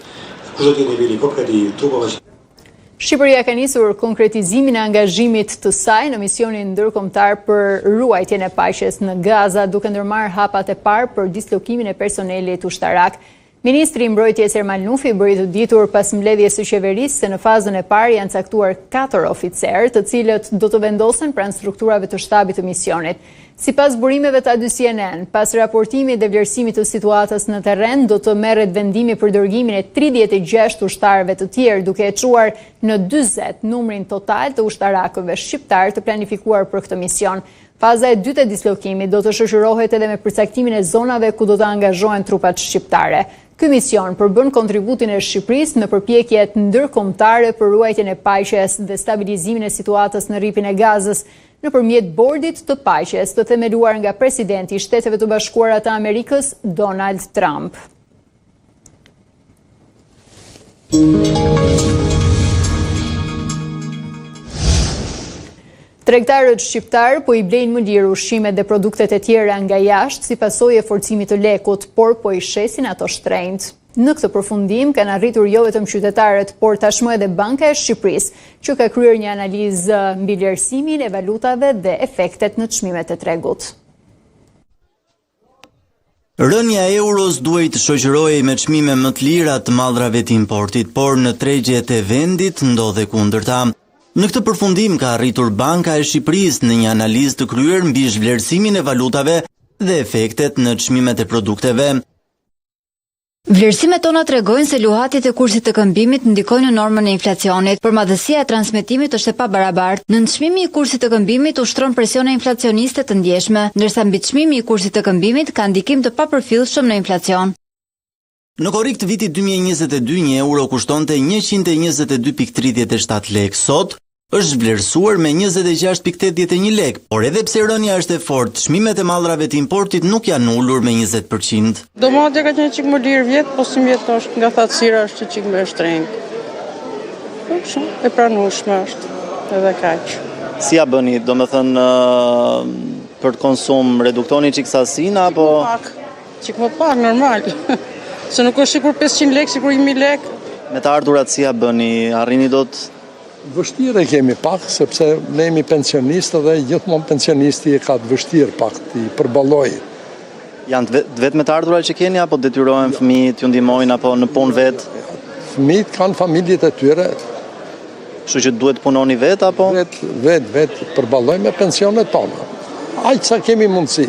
Shqipëria ka nisur konkretizimin e angazhimit të saj në misionin ndërkombëtar për ruajtjen e paqes në Gaza, duke ndërmarrë hapat e parë për dislokimin e personelit ushtarak. Ministri i Mbrojtjes Ermal Nufi bëri të ditur pas mbledhjes së qeverisë se në fazën e parë janë caktuar 4 oficerë, të cilët do të vendosen pranë strukturave të shtabit të misionit. Sipas burimeve të A2 CNN, pas raportimit dhe vlerësimit të situatës në terren, do të merret vendimi për dërgimin e 36 ushtarëve të tjerë, duke e çuar në 40 numrin total të ushtarakëve shqiptar të planifikuar për këtë mision. Faza e dytë e dislokimit do të shoqërohet edhe me përcaktimin e zonave ku do të angazhohen trupat shqiptare. Ky mision përbën kontributin e Shqipërisë në përpjekjet ndërkombëtare për ruajtjen e paqes dhe stabilizimin e situatës në rripin e Gazës nëpërmjet bordit të paqes të themeluar nga presidenti i Shteteve të Bashkuara të Amerikës, Donald Trump. Tregtarët shqiptar po i blejnë më lirë ushqimet dhe produktet e tjera nga jashtë si pasojë e forcimit të lekut, por po i shesin ato shtrenjtë. Në këtë përfundim kanë arritur jo vetëm qytetarët, por tashmë edhe Banka e Shqipërisë, që ka kryer një analizë mbi vlerësimin e valutave dhe efektet në çmimet e tregut. Rënja e euros duhej të shoqërohej me çmime më të lira të mallrave të importit, por në tregjet e vendit ndodhe kundërta. Në këtë përfundim ka arritur Banka e Shqipërisë në një analizë të kryer mbi zhvlerësimin e valutave dhe efektet në çmimet e produkteve. Vlerësimet tona tregojnë se luhatit e kursit të këmbimit ndikojnë në normën e inflacionit, por madhësia e transmetimit është e pabarabartë. Nënçmimi i kursit të këmbimit ushtron presione inflacioniste të ndjeshme, ndërsa mbiçmimi i kursit të këmbimit ka ndikim të papërfillshëm në inflacion. Në korrik të vitit 2022, një euro kushtonte 122.37 lek. Sot është vlerësuar me 26.81 lek, por edhe pse rënja është e fortë, çmimet e mallrave të importit nuk janë ulur me 20%. Domate ka qenë çik më lirë vjet, po si vjet është nga thatësira është çik më shtrenjtë. Po shumë e pranueshme është, edhe kaq. Si ja bëni, domethënë për të konsum reduktoni çik sasinë apo çik më pak normal. Se nuk është sikur 500 lek, sikur 1000 lek. Me të ardhurat si ja bëni, arrini dot? Vështirë kemi pak, sepse ne jemi pensionistë dhe gjithmonë pensionisti e ka të vështirë pak të i përballoj. Janë vetëm të ardhurat që keni, apo detyrohen fëmijët t'ju ndihmojnë apo në punë vetë? Fëmijët kanë familjet e tyre. Kështu që duhet punoni vetë apo? Vetë përballoj me pensionet tona. Aq sa kemi mundësi.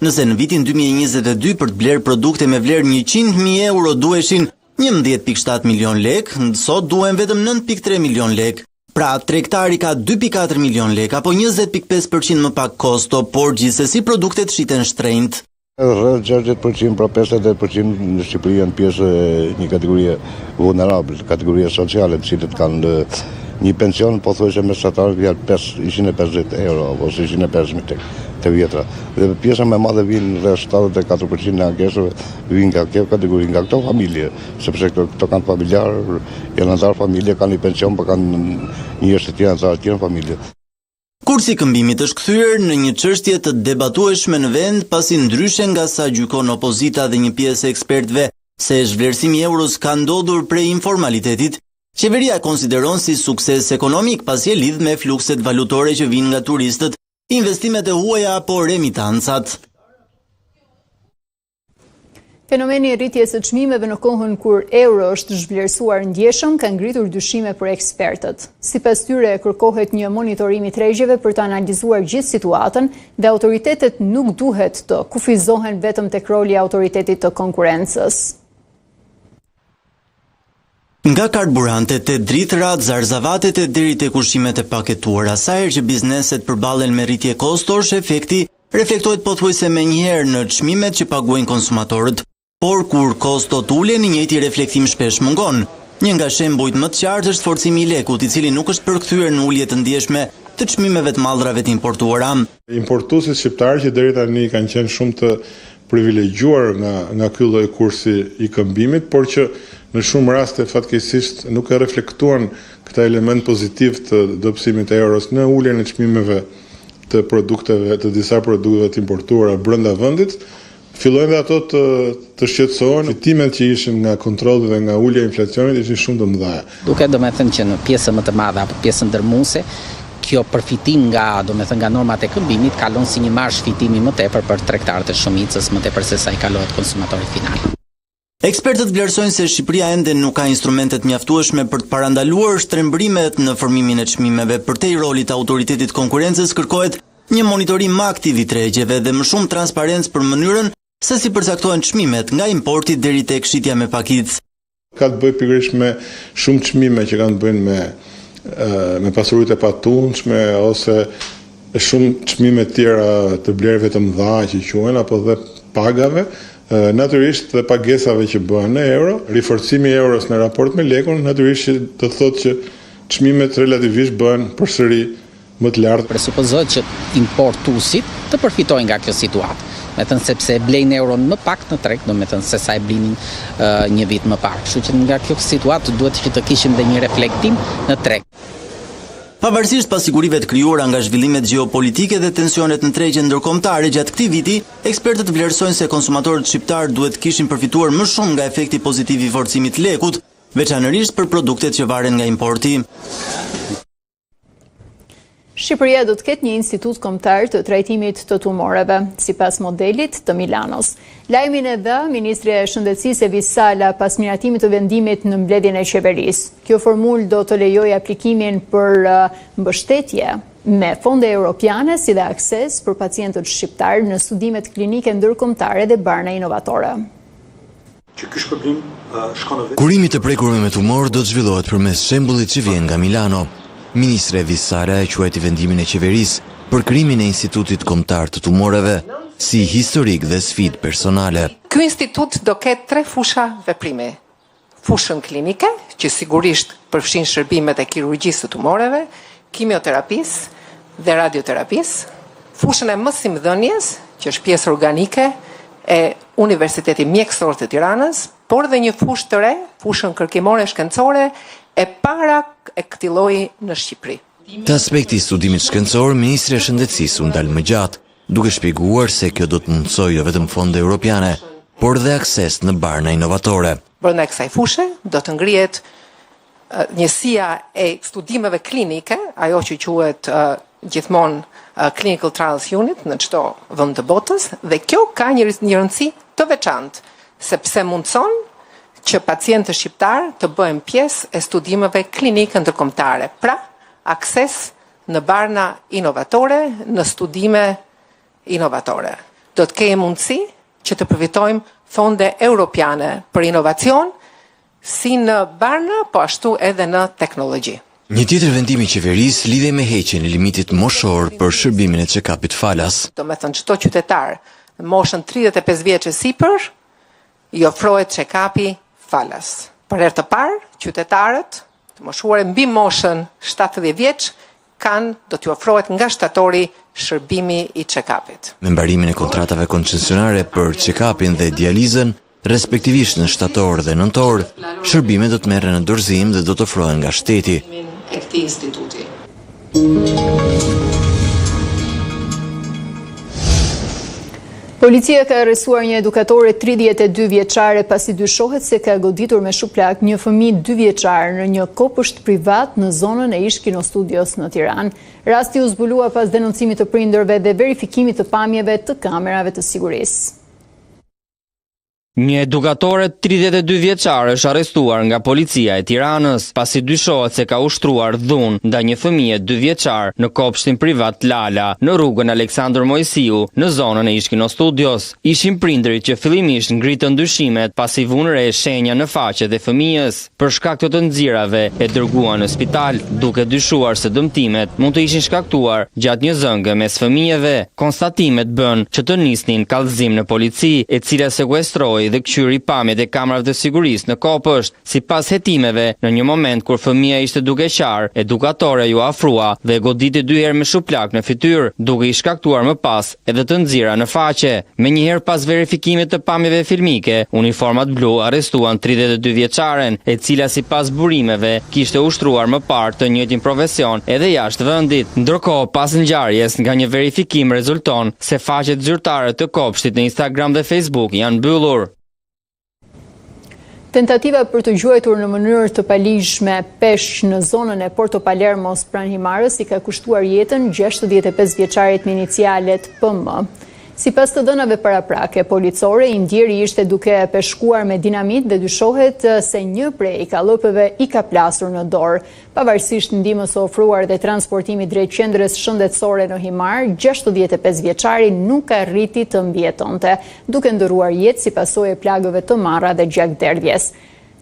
Nëse në vitin 2022 për të blerë produkte me vlerë 100.000 euro duheshin 11.7 milion lek, sot duhen vetëm 9.3 milion lek. Pra, tregtari ka 2.4 milion lek, apo 20.5% më pak kosto, por gjithsesi produktet shiten shtrenjtë. Rreth 60%, pra 58% në Shqipëri janë pjesë e një kategorie vulnerabël, kategorie sociale, të cilët kanë një pension, po thuajse mesatar janë 550 euro ose 150 të vjetra. Dhe pjesa më e madhe vijnë rreth 74% e ankesave vijnë nga kjo kategori, nga këto familje, sepse këto kanë familjar, janë antar familje, kanë një pension, por kanë njerëz të tjerë antar të tjerë familje. Kursi i këmbimit është kthyer në një çështje të debatueshme në vend, pasi ndryshe nga sa gjykon opozita dhe një pjesë e ekspertëve se zhvlerësimi i euros ka ndodhur prej informalitetit, qeveria konsideron si sukses ekonomik pasi e lidh me flukset valutore që vijnë nga turistët, investimet e huaja apo remitancat. Fenomeni i rritjes së çmimeve në kohën kur euro është zhvlerësuar ndjeshëm ka ngritur dyshime për ekspertët. Sipas tyre kërkohet një monitorim i tregjeve për të analizuar gjithë situatën dhe autoritetet nuk duhet të kufizohen vetëm tek roli i autoritetit të konkurrencës. Nga karburantet e dritrat, zarzavatet e deri tek ushqimet e paketuara, sa herë që bizneset përballen me rritje kostosh, efekti reflektohet pothuajse menjëherë në çmimet që paguajnë konsumatorët. Por kur kostot ulen, një njëjti reflektim shpesh mungon. Një nga shembujt më të qartë është forcimi i lekut, i cili nuk është përkthyer në ulje të ndjeshme të çmimeve të mallrave të importuara. Importuesit shqiptarë që deri tani kanë qenë shumë të privilegjuar nga ky lloj kursi i këmbimit, por që në shumë raste fatkeqësisht nuk e reflektuan këtë element pozitiv të dobësimit të euros në uljen e çmimeve të produkteve, të disa produkteve të importuara brenda vendit, Fillojnë dhe ato të shqetësohen, fitimet që ishin nga kontrolli dhe nga ulja e inflacionit ishin shumë të mëdha. Duke domethënë që në pjesën më të madhe apo pjesën ndërmuese, kjo përfitim nga normat e këmbimit kalon si një marsh fitimi më tepër për tregtarët e shumicës, më tepër se sa i kalohet konsumatorit final. Ekspertët vlerësojnë se Shqipëria ende nuk ka instrumentet mjaftueshme për të parandaluar shtrembrimet në formimin e çmimeve. Përtej rolit të autoritetit konkurrencës kërkohet një monitorim më aktiv i tregjeve dhe më shumë transparencë për mënyrën se si përcaktohen çmimet nga importi deri tek shitja me pakicë. Ka të bëjë pikërisht me shumë çmime që kanë të bëjnë me pasuritë e patundshme ose shumë çmime tjera të blerjeve të mëdha që quhen apo dhe pagave. Natyrisht dhe pagesave që bëhen në euro, riforcimi i euros në raport me lekun, natyrisht që të thotë që çmimet relativisht bëhen përsëri më të lartë. Presupozohet që importuesit të përfitojnë nga kjo situatë, domethënë sepse e blejnë euron më pak në treg, domethënë se sa e blinin një vit më parë. Kështu që nga kjo situatë duhet që të kishim dhe një reflektim në treg. Pavarësisht pasigurive të krijuara nga zhvillimet gjeopolitike dhe tensionet në tregjen ndërkombëtare gjatë këtij viti, ekspertët vlerësojnë se konsumatorët shqiptar duhet kishin përfituar më shumë nga efekti pozitiv i forcimit të lekut, veçanërisht për produktet që varen nga importi. Shqipëria do të ketë një institut kombëtar të trajtimit të tumoreve, sipas modelit të Milanos. Lajmin e dha Ministri e Shëndetësisë Evis Sala pas miratimit të vendimit në mbledhjen e qeverisë. Kjo formulë do të lejojë aplikimin për mbështetje me fonde europiane si dhe akses për pacientët shqiptar në studimet klinike ndërkombëtare dhe barna inovatore. Kurimi të prekurve me tumor do të zhvillohet përmes shembullit që vjen nga Milano. Ministre Evis Sala e quajti vendimin e qeverisë për krijimin e Institutit Kombëtar të Tumoreve si historik dhe sfidë personale. Ky institut do ketë 3 fusha veprimi. Fushën klinike, që sigurisht përfshin shërbimet e kirurgjisë të tumoreve, kimioterapisë dhe radioterapisë, fushën e mësimdhënies, që është pjesë organike e Universitetit Mjekësor të Tiranës, por dhe një fushë të re, fushën kërkimore shkencore e para e këtij lloji në Shqipëri. Të aspekti i studimit shkencor, Ministri e Shëndetësisë u ndal më gjatë, duke shpjeguar se kjo do të mundsojë jo vetëm fonde europiane, por dhe akses në barna inovatore. Brenda kësaj fushe do të ngrihet njësia e studimeve klinike, ajo që quhet gjithmonë Clinical Trials Unit në çdo vend të botës, dhe kjo ka një rëndësi të veçantë, sepse mundson që pacientët shqiptar të bëhen pjesë e studimeve klinike ndërkombëtare. Pra, akses në barna inovatore, në studime inovatore. Do të kemi mundësi që të përfitojmë fonde europiane për inovacion, si në barna, po ashtu edhe në teknologji. Një tjetër vendim i qeverisë lidhej me heqjen e limitit moshor për shërbimin e check-upit falas. Domethënë çdo qytetar në moshën 35 vjeç e sipër i ofrohet check-upi falas. Për herë të parë, qytetarët të moshuar mbi moshën 70 vjeç do t'ju ofrohet nga shtatori shërbimi i check-upit. Me mbarimin e kontratave koncesionare për check-upin dhe dializën, respektivisht në shtator dhe nëntor, shërbimet do të merren në dorëzim dhe do të ofrohen nga shteti. E këtij instituti. Policia ka arrestuar një edukatore 32 vjeçare pasi dyshohet se ka goditur me shuplak një fëmijë 2 vjeçar në një kopësht privat në zonën e Ish Kino Studios në Tiranë. Rasti u zbulua pas denoncimit të prindërve dhe verifikimit të pamjeve të kamerave të sigurisë. Një edukatore 32 vjeçare është arrestuar nga policia e Tiranës pasi dyshohet se ka ushtruar dhunë ndaj një fëmije 2 vjeçar në kopshtin privat Lala në rrugën Aleksandër Mojsiu në zonën e Ish Kino Studios. Ishin prindërit që fillimisht ngritën dyshimet pasi vunë re shenja në faqet e fëmijës. Për shkak të të nxirrave e dërguan në spital, duke dyshuar se dëmtimet mund të ishin shkaktuar gjatë një zëngë mes fëmijëve. Konstatimet bën që të nisnin kallëzim në polici, e cila sekuestroi registroi dhe kqyri pamjet e kamerave të sigurisë në kopësht. Sipas hetimeve, në një moment kur fëmia ishte duke qarë, edukatorja ju afrua dhe goditi 2 herë me shuplak në fytyrë, duke i shkaktuar më pas edhe të nxira në faqe. Menjëherë pas verifikimit të pamjeve filmike, uniformat blu arrestuan 32 vjeçaren, e cila sipas burimeve kishte ushtruar më parë të njëjtin profesion edhe jashtë vendit. Ndërkohë, pas ngjarjes, nga një verifikim rezulton se faqet zyrtare të kopshtit në Instagram dhe Facebook janë mbyllur. Tentativa për të gjuajtur në mënyrë të paligjshme peshq në zonën e Porto Palermos pranë Himarës i ka kushtuar jetën 65 vjeçarit me inicialet PM. Sipas të dhënave paraprake policore, i ndjeri ishte duke peshkuar me dinamit dhe dyshohet se një prej kallëpëve i ka plasur në dorë. Pavarësisht ndihmës së ofruar dhe transportimit drejt qendrës shëndetësore në Himar, 65 vjeçari nuk arriti të mbijetonte, duke ndëruar jetë si pasojë e plagëve të marra dhe gjakderdhjes.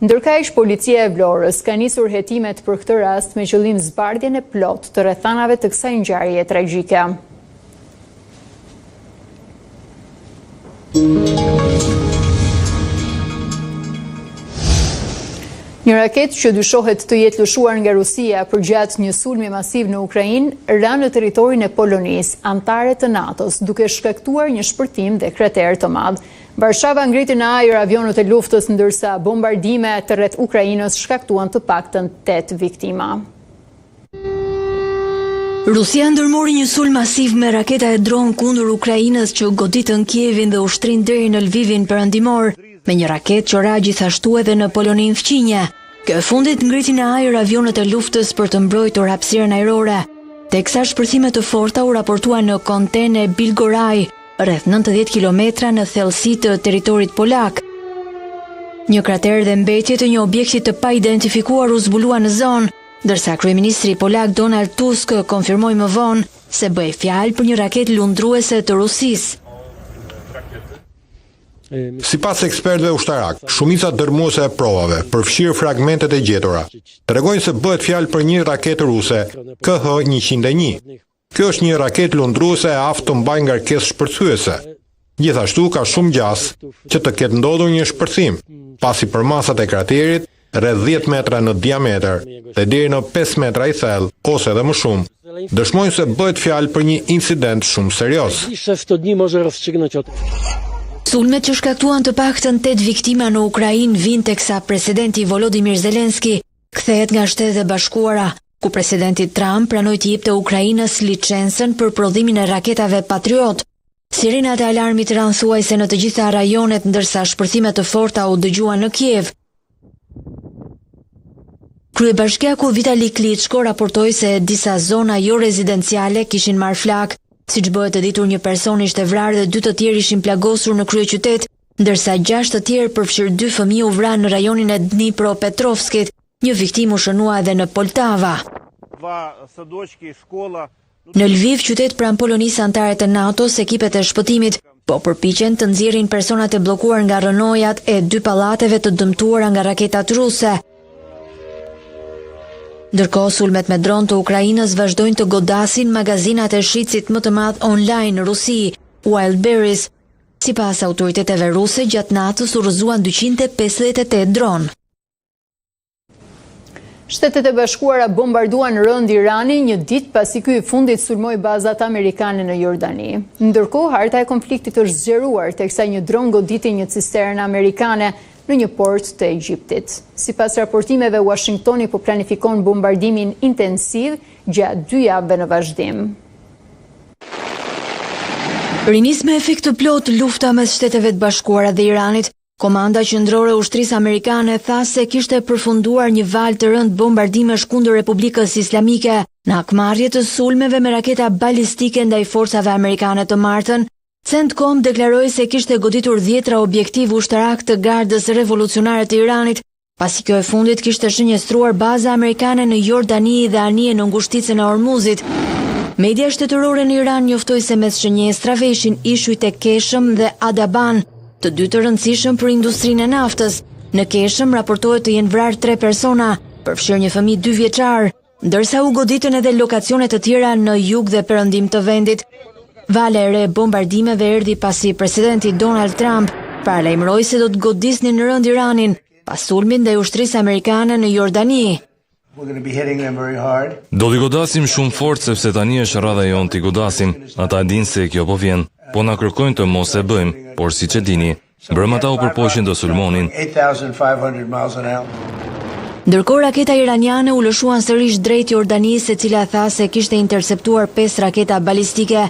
Ndërkaq, policia e Vlorës ka nisur hetimet për këtë rast me qëllim zbardhjen e plotë të rrethanave të kësaj ngjarjeje tragjike. Një raketë që dyshohet të jetë lëshuar nga Rusia përgjatë një sulmi masiv në Ukrainë ra në territorin e Polonisë, antare të NATO-s, duke shkaktuar një shpërthim dhe krater të madh. Varshava ngriti në ajër avionët e luftës, ndërsa bombardime të rreth Ukrainës shkaktuan të paktën 8 viktima. Rusia ndërmori një sulm masiv me raketa e dron kundër Ukrainës që goditën Kievin dhe ushtrin deri në Lvivin perëndimor, me një raketë që ra gjithashtu edhe në Polonin fqinje. Kjo e fundit ngriti në ajër avionët e luftës për të mbrojtur hapësirën ajrore. Teksa shpërthime të forta u raportuan në konten e Bilgoraj, rreth 90 kilometra në thellësi të territorit polak. Një krater dhe mbetje të një objekti të paidentifikuar u zbulua në zonë, ndërsa kryeministri polak Donald Tusk konfirmoi më vonë se bëhej fjalë për një raketë lundruese të Rusisë. Sipas ekspertëve ushtarak, shumica dërmuese e provave, përfshirë fragmentet e gjetura, tregojnë se bëhet fjalë për një raketë ruse KH-101. Kjo është një raketë lundruese e aftë të mbajë ngarkesë shpërthyese. Gjithashtu ka shumë gjas që të ketë ndodhur një shpërthim, pasi përmasat e kraterit rreth 10 metra në diametër dhe deri në 5 metra i thellë ose edhe më shumë, dëshmojnë se bëhet fjalë për një incident shumë serioz. Sulmet që shkaktuan të paktën 8 viktima në Ukrainë vijnë teksa presidenti Volodymyr Zelenski kthehet nga Shtetet e Bashkuara, ku presidenti Trump pranoi të jepte Ukrainës licencën për prodhimin e raketave Patriot. Sirenat e alarmit ranë thuajse në të gjitha rajonet, ndërsa shpërthime të forta u dëgjuan në Kiev. Kryebashkiaku Vitali Klitschko raportoi se disa zona jo rezidenciale kishin marrë flak. Siç bëhet e ditur, një person ishte vrarë dhe 2 të tjerë ishin plagosur në kryeqytet, ndërsa 6 të tjerë përfshirë 2 fëmijë u vranë në rajonin e Dnipropetrovskit. Një viktim u shënua edhe në Poltava. Në Lviv, qytet pranë Polonisë antare të NATO-s, ekipet e shpëtimit po përpiqen të nxjerrin personat e bllokuar nga rënojat e 2 pallateve të dëmtuara nga raketat ruse. Ndërkohë, sulmet me dron të Ukrainës vazhdojnë të godasin magazinat e shitësit më të madh online në Rusi, Wildberries. Sipas autoriteteve ruse, gjatë natës u rrëzuan 258 dron. Shtetet e Bashkuara bombarduan rënd Iranin një ditë pasi ky i fundit sulmoi bazat amerikane në Jordani. Ndërkohë, harta e konfliktit është zgjeruar teksa një dron goditi një cisternë amerikane në një port të Egjiptit. Sipas raportimeve, Washingtoni po planifikon bombardimin intensiv gjatë 2 javëve në vazhdim. Rinis me efekt të plot lufta mes Shteteve të Bashkuara dhe Iranit. Komanda qendrore e ushtrisë amerikane tha se kishte përfunduar një valë të rënd bombardimesh kundër Republikës Islamike në hakmarrje të sulmeve me raketa balistike ndaj forcave amerikane të martën. CENTCOM deklaroi se kishte goditur 10 objektiv ushtarak të Gardës Revolucionare të Iranit, pasi kjo e fundit kishte shënjestruar baza amerikane në Jordani dhe anije në ngushticën e Ormuzit. Media shtetërore në Iran njoftoi se mes shënjestrave ishin ishujt e Keshëm dhe Adaban, të dy të rëndësishëm për industrinë e naftës. Në Keshëm raportohet të jenë vrarë 3 persona, përfshirë një fëmijë 2 vjeçar, ndërsa u goditën edhe lokacione të tjera në jug dhe perëndim të vendit. Vala e re bombardimeve erdhi pasi presidenti Donald Trump paralajmëroi se do të godisnin në rënd Iranin pas sulmit ndaj ushtrisë amerikane në Jordani. Do t'i godasim shumë fort sepse tani është rradha jonë t'i godasim. Ata e dinë se kjo po vjen, po na kërkojnë të mos e bëjmë, por siç e dini, brëmata u përpoqin të sulmonin. Ndërkohë raketa iraniane u lëshuan sërish drejt Jordanisë, e cila tha se kishte interceptuar 5 raketa balistike.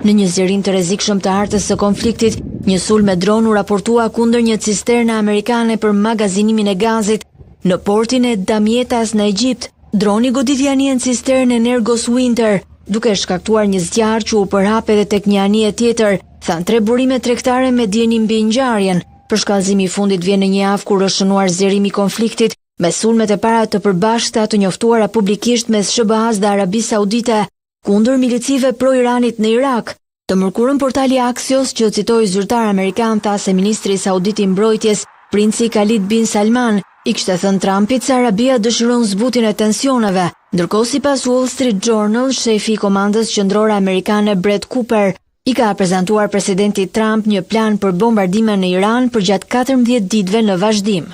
Në një zgjerim të rrezikshëm të hartës së konfliktit, një sulm me dron u raportua kundër një cisterne amerikane për magazinimin e gazit në portin e Damietas në Egjipt. Droni goditi anien cistern Energos Winter, duke shkaktuar një zjarr që u përhap edhe tek një anije tjetër, than 3 burime tregtare me dieni mbi ngjarjen. Përshkallëzimi i fundit vjen në një javë kur është shënuar zgjerimi i konfliktit me sulmet e para të përbashkëta të njoftuara publikisht mes SBA-s dhe Arabisë Saudite kundër milicive pro-Iranit në Irak. Të mërkurën portali Axios, që citoi zyrtar amerikan, tha se ministri saudit i mbrojtjes, princi Khalid bin Salman, i kishte thënë Trumpit se Arabia dëshiron zbutjen e tensioneve. Ndërkohë, sipas Wall Street Journal, shefi i komandës qendrore amerikane Brett Cooper i ka prezantuar presidentit Trump një plan për bombardime në Iran për gjatë 14 ditëve në vazhdim.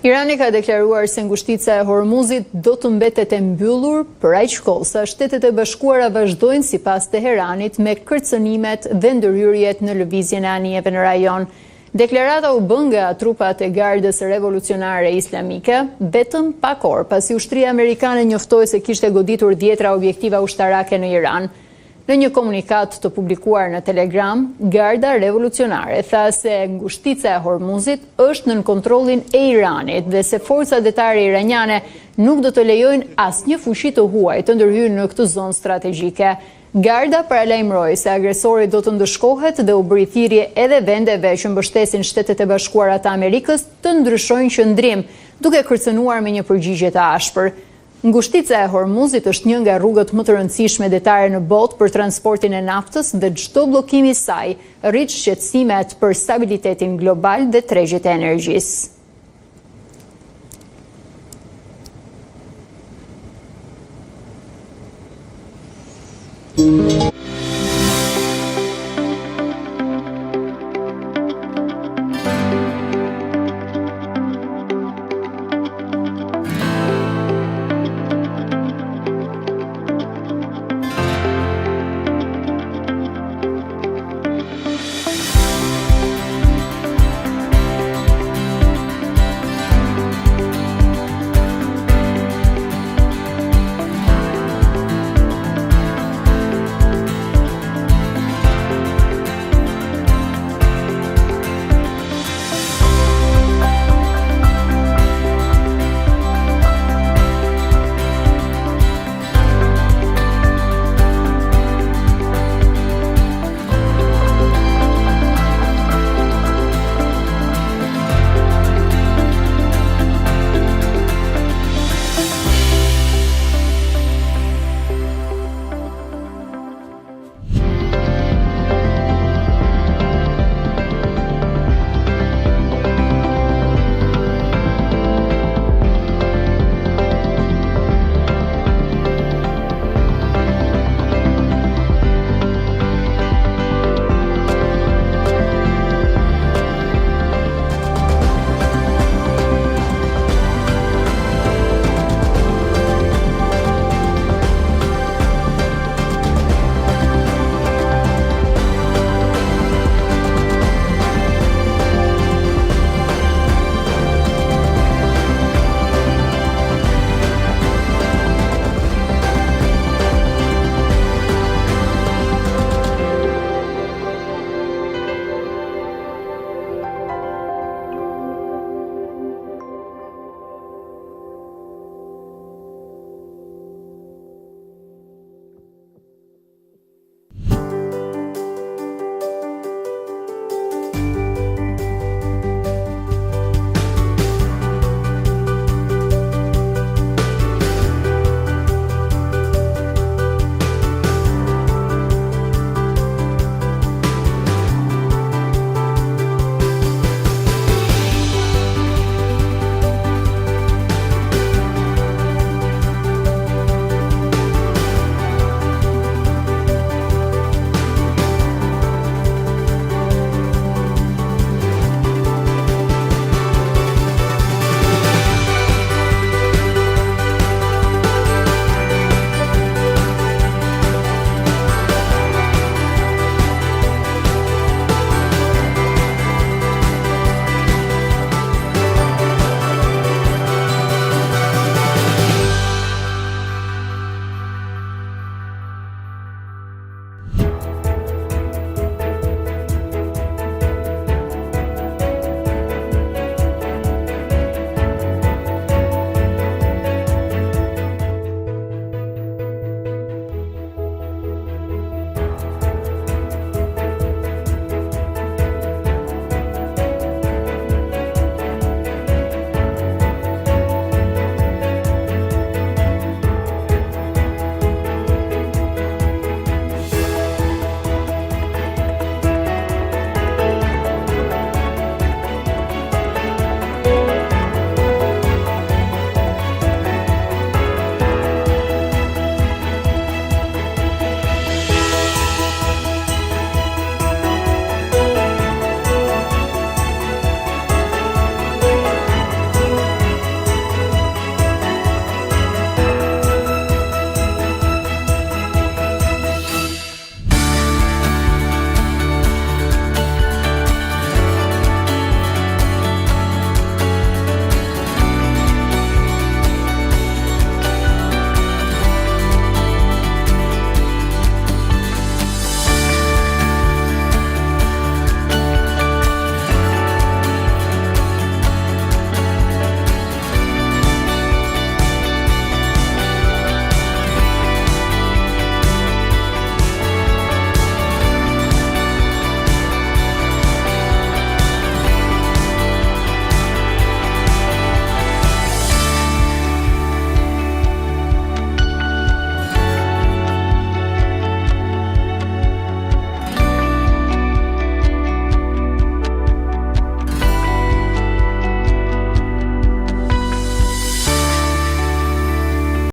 Irani ka deklaruar se ngushtica e Hormuzit do të mbetet e mbyllur për aq kohë sa Shtetet e Bashkuara vazhdojnë sipas Teheranit me kërcënimet dhe ndërhyrjet në lëvizjen e anijeve në rajon. Deklarata u bën nga trupat e Gardës Revolucionare Islamike, vetëm pak orë pasi ushtria amerikane njoftoi se kishte goditur 10 objektiva ushtarake në Iran. Në një komunikat të publikuar në Telegram, Garda Revolucionare tha se ngushtica e Hormuzit është nën kontrollin e Iranit dhe se forcat detare iraniane nuk do të lejojnë asnjë fuqi të huaj të ndërhyjë në këtë zonë strategjike. Garda paralajmëroi se agresori do të ndëshkohet dhe u bëri thirrje edhe vendeve që mbështesin Shtetet e Bashkuara të Amerikës të ndryshojnë qëndrim, duke kërcënuar me një përgjigje të ashpër. Ngushtica e Hormuzit është një nga rrugët më të rëndësishme detare në botë për transportin e naftës dhe çdo bllokim i saj rrit shqetësimet për stabilitetin global dhe tregjet e energjisë.